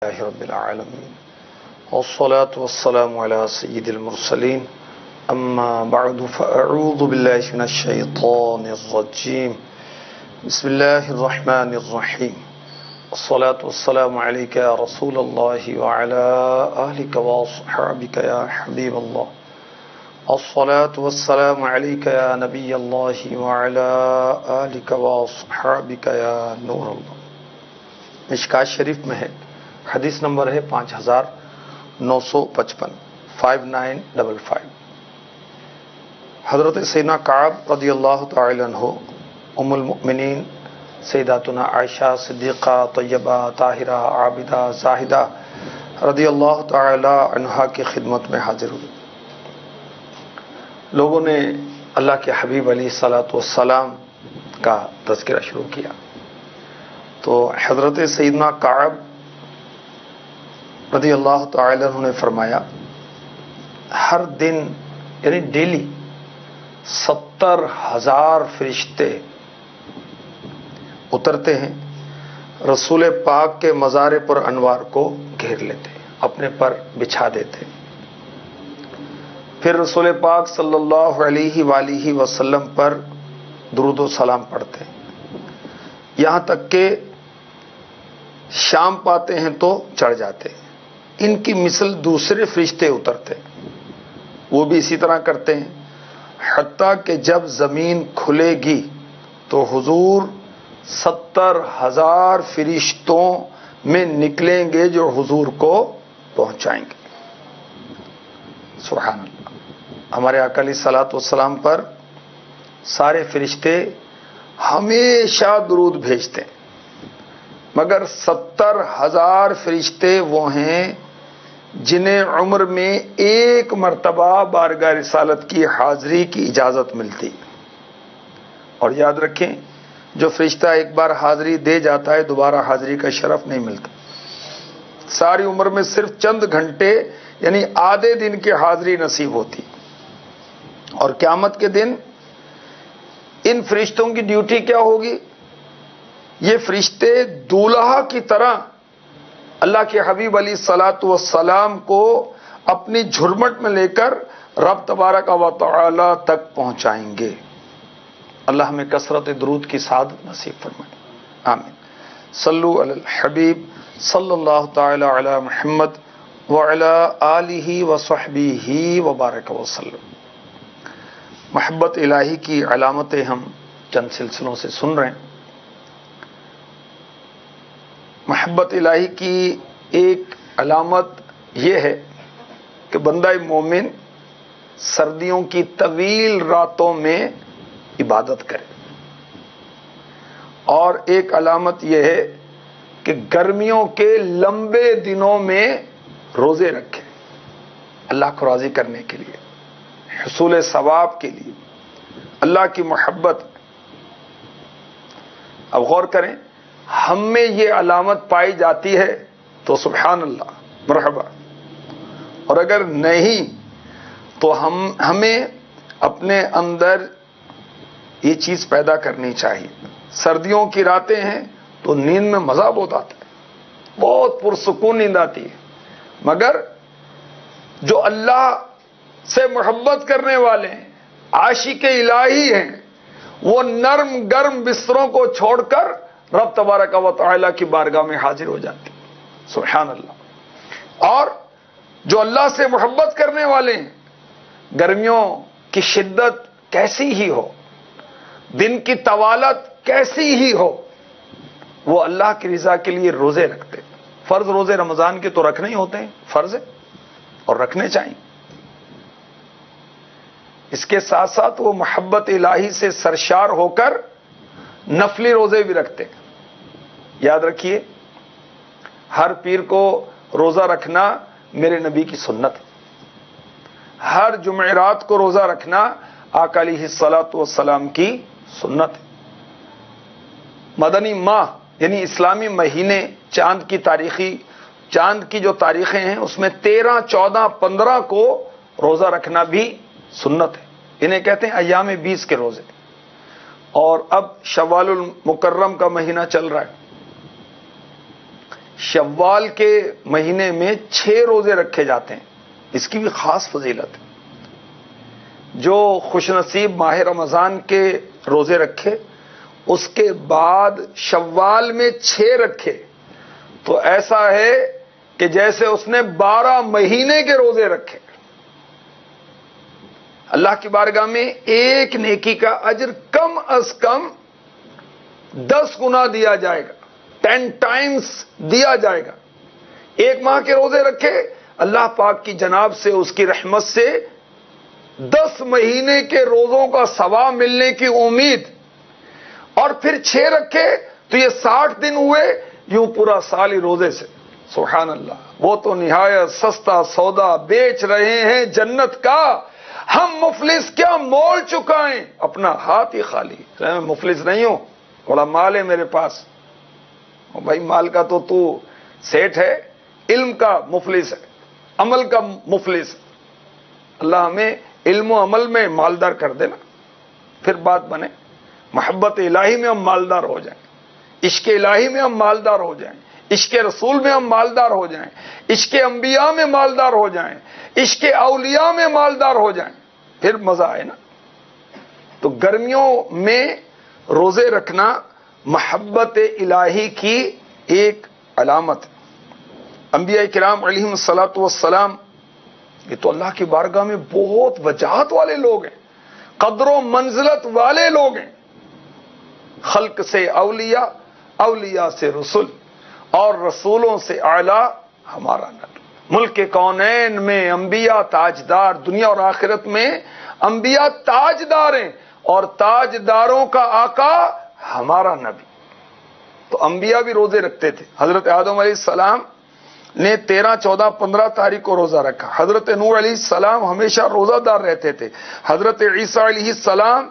لله رب العالمين والصلاة والسلام على سيد المرسلين أما بعد فأعوذ بالله من الشيطان الرجيم بسم الله الرحمن الرحيم الصلاة والسلام عليك يا رسول الله وعلى أهلك وأصحابك يا حبيب الله الصلاة والسلام عليك يا نبي الله وعلى آلك وأصحابك يا نور الله. مشکات شریف میں ہے، حدیث نمبر ہے 5955 5955. حضرت سیدنا کعب رضی اللہ تعالی عنہ، ام المؤمنین سیداتنا عائشہ صدیقہ طیبہ طاہرہ عابدہ زاہدہ رضی اللہ تعالی عنہا کی خدمت میں حاضر ہوئی. لوگوں نے اللہ کے حبیب علیہ الصلاۃ والسلام کا تذکرہ شروع کیا تو حضرت سیدنا کعب رضی اللہ تعالی عنہ نے فرمایا، ہر دن یعنی ڈیلی 70,000 فرشتے اترتے ہیں، رسول پاک کے مزار پر انوار کو گھیر لیتے، اپنے پر بچھا دیتے، پھر رسول پاک صلی اللہ علیہ وآلہ وسلم پر درود و سلام پڑھتے ہیں، یہاں تک کہ شام پاتے ہیں تو چڑھ جاتے ہیں. ان کی مثل دوسرے فرشتے اترتے ہیں، وہ بھی اسی طرح کرتے ہیں، حتیٰ کہ جب زمین کھلے گی تو حضور 70,000 فرشتوں میں نکلیں گے جو حضور کو پہنچائیں گے. سبحان اللہ. ہمارے آقا علیہ الصلوۃ والسلام پر سارے فرشتے ہمیشہ درود بھیجتے ہیں، مگر 70,000 فرشتے وہ ہیں جنہیں عمر میں ایک مرتبہ بارگاہ رسالت کی حاضری کی اجازت ملتی. اور یاد رکھیں، جو فرشتہ ایک بار حاضری دے جاتا ہے دوبارہ حاضری کا شرف نہیں ملتا. ساری عمر میں صرف چند گھنٹے یعنی آدھے دن کی حاضری نصیب ہوتی. اور قیامت کے دن ان فرشتوں کی ڈیوٹی کیا ہوگی؟ یہ فرشتے دولہا کی طرح اللہ کے حبیب علیہ الصلاۃ والسلام کو اپنی جھرمٹ میں لے کر رب تبارک و تعالی تک پہنچائیں گے. اللہ ہمیں کثرت درود کی سعادت نصیب فرمائے، آمین. صلو علی الحبیب صلی اللہ تعالی علی محمد وعلی آلہ وصحبہ وبارک وسلم. محبت الہی کی علامتیں ہم چند سلسلوں سے سن رہے ہیں. محبت الہی کی ایک علامت یہ ہے کہ بندہ مومن سردیوں کی طویل راتوں میں عبادت کرے، اور ایک علامت یہ ہے کہ گرمیوں کے لمبے دنوں میں روزے رکھے، اللہ کو راضی کرنے کے لیے، حصول ثواب کے لیے، اللہ کی محبت. اب غور کریں، ہم میں یہ علامت پائی جاتی ہے تو سبحان اللہ مرحبا، اور اگر نہیں تو ہمیں اپنے اندر یہ چیز پیدا کرنی چاہیے. سردیوں کی راتیں ہیں تو نیند میں مزہ بہت آتا ہے، بہت پرسکون نیند آتی ہے، مگر جو اللہ سے محبت کرنے والے ہیں، عاشق الہی ہیں، وہ نرم گرم بستروں کو چھوڑ کر رب تبارک و تعالی کی بارگاہ میں حاضر ہو جاتے. سبحان اللہ. اور جو اللہ سے محبت کرنے والے ہیں، گرمیوں کی شدت کیسی ہی ہو، دن کی طوالت کیسی ہی ہو، وہ اللہ کی رضا کے لیے روزے رکھتے. فرض روزے رمضان کے تو رکھنے ہی ہوتے ہیں، فرض ہے اور رکھنے چاہیے. اس کے ساتھ ساتھ وہ محبت الہی سے سرشار ہو کر نفلی روزے بھی رکھتے ہیں. یاد رکھیے، ہر پیر کو روزہ رکھنا میرے نبی کی سنت ہے، ہر جمعرات کو روزہ رکھنا آقا علیہ الصلاۃ والسلام کی سنت ہے. مدنی ماہ یعنی اسلامی مہینے، چاند کی جو تاریخیں ہیں اس میں 13، 14، 15 کو روزہ رکھنا بھی سنت ہے. انہیں کہتے ہیں ایام 20 کے روزے. اور اب شوال المکرم کا مہینہ چل رہا ہے، شوال کے مہینے میں 6 روزے رکھے جاتے ہیں، اس کی بھی خاص فضیلت ہے۔ جو خوش نصیب ماہ رمضان کے روزے رکھے، اس کے بعد شوال میں 6 رکھے، تو ایسا ہے کہ جیسے اس نے 12 مہینے کے روزے رکھے۔ اللہ کی بارگاہ میں ایک نیکی کا اجر کم از کم 10 گنا دیا جائے گا، 10 ٹائمز دیا جائے گا۔ ایک ماہ کے روزے رکھے، اللہ پاک کی جناب سے، اس کی رحمت سے 10 مہینے کے روزوں کا ثواب ملنے کی امید، اور پھر 6 رکھے تو یہ 60 دن ہوئے، یوں پورا سال ہی روزے سے۔ سبحان اللہ، وہ تو نہایت سستا سودا بیچ رہے ہیں جنت کا، ہم مفلس کیا مول چکائیں، اپنا ہاتھ ہی خالی۔ میں مفلس نہیں ہوں، بڑا مال ہے میرے پاس۔ بھائی مال کا تو سیٹ ہے، علم کا مفلس ہے، عمل کا مفلس ہے۔ اللہ ہمیں علم و عمل میں مالدار کر دینا، پھر بات بنے۔ محبت الہی میں ہم مالدار ہو جائیں، عشق الہی میں ہم مالدار ہو جائیں، عشق رسول میں ہم مالدار ہو جائیں، عشق انبیاء میں مالدار ہو جائیں، عشق اولیاء میں مالدار ہو جائیں، پھر مزہ آئے نا۔ تو گرمیوں میں روزے رکھنا محبت الہی کی ایک علامت ہے۔ انبیاء کرام علیہم الصلاۃ والسلام یہ تو اللہ کی بارگاہ میں بہت وجاہت والے لوگ ہیں، قدر و منزلت والے لوگ ہیں۔ خلق سے اولیاء، اولیاء سے رسول، اور رسولوں سے اعلیٰ ہمارا نبی۔ ملک کونین میں انبیاء تاجدار، دنیا اور آخرت میں انبیاء تاجدار ہیں، اور تاجداروں کا آقا ہمارا نبی۔ تو انبیاء بھی روزے رکھتے تھے۔ حضرت آدم علیہ السلام نے 13، 14، 15 تاریخ کو روزہ رکھا۔ حضرت نوح علیہ السلام ہمیشہ روزہ دار رہتے تھے۔ حضرت عیسیٰ علیہ السلام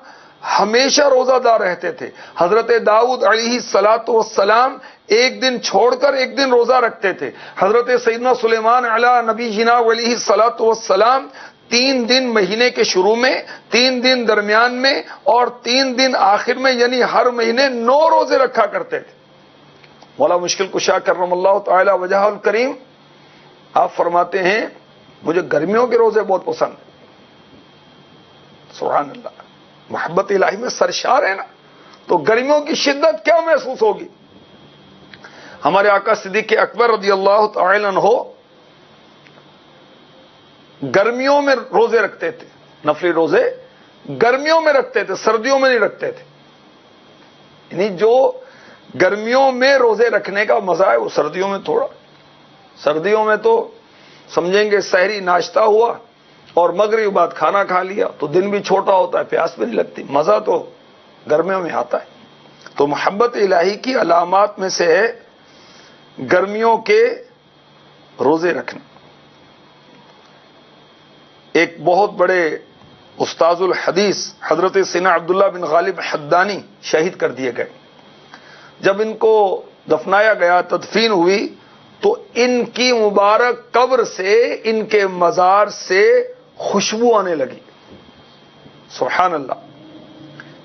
ہمیشہ روزہ دار رہتے تھے۔ حضرت داؤد علیہ السلام ایک دن چھوڑ کر ایک دن روزہ رکھتے تھے۔ حضرت سیدنا سلیمان علی نبی جناب علیہ السلام 3 دن مہینے کے شروع میں، 3 دن درمیان میں، اور 3 دن آخر میں، یعنی ہر مہینے 9 روزے رکھا کرتے تھے۔ مولا مشکل کشا کرم اللہ تعالی وجہ الکریم آپ فرماتے ہیں مجھے گرمیوں کے روزے بہت پسند ہیں۔ سبحان اللہ، محبت الہی میں سرشار ہے نا، تو گرمیوں کی شدت کیا محسوس ہوگی۔ ہمارے آقا صدیق اکبر رضی اللہ تعالی عنہ گرمیوں میں روزے رکھتے تھے، نفلی روزے گرمیوں میں رکھتے تھے، سردیوں میں نہیں رکھتے تھے۔ یعنی جو گرمیوں میں روزے رکھنے کا مزہ ہے وہ سردیوں میں تھوڑا۔ سردیوں میں تو سمجھیں گے سحری ناشتہ ہوا اور مغرب بعد کھانا کھا لیا تو دن بھی چھوٹا ہوتا ہے، پیاس بھی نہیں لگتی، مزہ تو گرمیوں میں آتا ہے۔ تو محبت الہی کی علامات میں سے ہے گرمیوں کے روزے رکھنا۔ ایک بہت بڑے استاذ الحدیث حضرت سیدنا عبداللہ بن غالب حدانی شہید کر دیے گئے۔ جب ان کو دفنایا گیا، تدفین ہوئی، تو ان کی مبارک قبر سے، ان کے مزار سے خوشبو آنے لگی۔ سبحان اللہ۔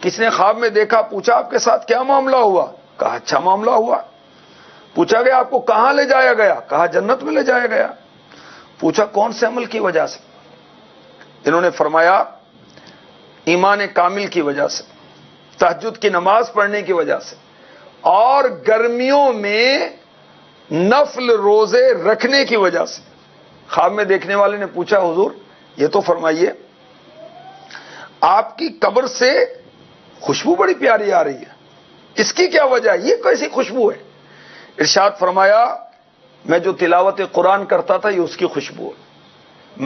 کس نے خواب میں دیکھا، پوچھا آپ کے ساتھ کیا معاملہ ہوا؟ کہا اچھا معاملہ ہوا۔ پوچھا گیا آپ کو کہاں لے جایا گیا؟ کہا جنت میں لے جایا گیا۔ پوچھا کون سے عمل کی وجہ سے؟ انہوں نے فرمایا ایمان کامل کی وجہ سے، تہجد کی نماز پڑھنے کی وجہ سے، اور گرمیوں میں نفل روزے رکھنے کی وجہ سے۔ خواب میں دیکھنے والے نے پوچھا حضور یہ تو فرمائیے آپ کی قبر سے خوشبو بڑی پیاری آ رہی ہے، اس کی کیا وجہ ہے؟ یہ کیسی خوشبو ہے؟ ارشاد فرمایا میں جو تلاوت قرآن کرتا تھا یہ اس کی خوشبو ہے،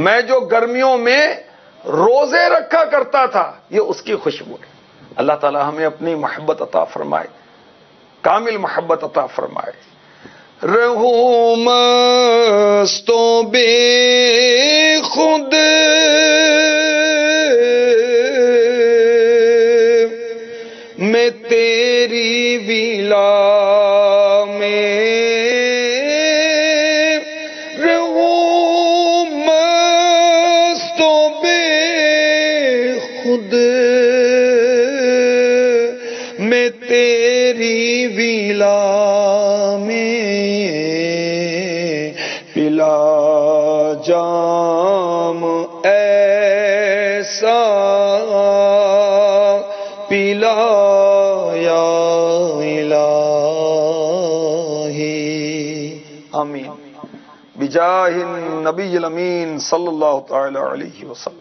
میں جو گرمیوں میں روزے رکھا کرتا تھا یہ اس کی خوشبو ہے۔ اللہ تعالی ہمیں اپنی محبت عطا فرمائے، کامل محبت عطا فرمائے۔ رہوں مست و بے خود میں تیری ویلا میں، رہوں مست و بے خود میں تیری ویلا میں، پلا جام ایسا پلا یا الہی آمین بجاہ النبی الامین صلی اللہ تعالی علیہ وسلم.